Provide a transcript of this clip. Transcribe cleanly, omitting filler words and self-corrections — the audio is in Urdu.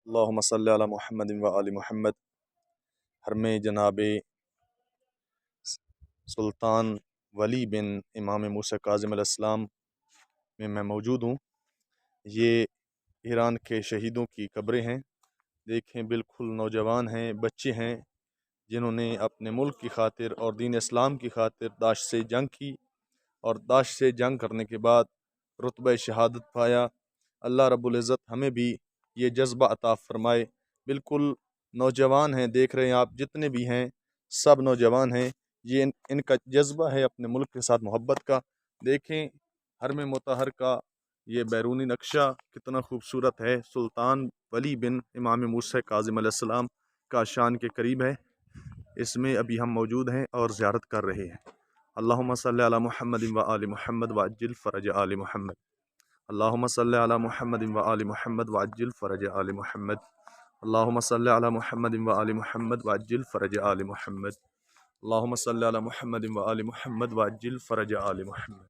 اللہم صلی علی محمد و آل محمد۔ حرم جناب سلطان ولی بن امام موسیٰ کاظم علیہ السلام میں موجود ہوں۔ یہ ایران کے شہیدوں کی قبریں ہیں۔ دیکھیں بالکل نوجوان ہیں، بچے ہیں، جنہوں نے اپنے ملک کی خاطر اور دین اسلام کی خاطر داعش سے جنگ کی، اور داعش سے جنگ کرنے کے بعد رتبہ شہادت پایا۔ اللہ رب العزت ہمیں بھی یہ جذبہ عطا فرمائے۔ بالکل نوجوان ہیں، دیکھ رہے ہیں آپ جتنے بھی ہیں سب نوجوان ہیں۔ یہ ان کا جذبہ ہے اپنے ملک کے ساتھ محبت کا۔ دیکھیں حرم مطہر کا یہ بیرونی نقشہ کتنا خوبصورت ہے۔ سلطان ولی بن امام موسیٰ کاظم علیہ السلام کا شان کے قریب ہے۔ اس میں ابھی ہم موجود ہیں اور زیارت کر رہے ہیں۔ اللہم صلی علی محمد و آل محمد وعجل فرج آل محمد۔ اللہم صلی علی محمد و آل محمد وعجل فرج آل محمد۔ اللہم صلی علی محمد و آل محمد وعجل فرج آل محمد۔ اللہم صلی علی محمد و آل محمد وعجل فرج آل محمد۔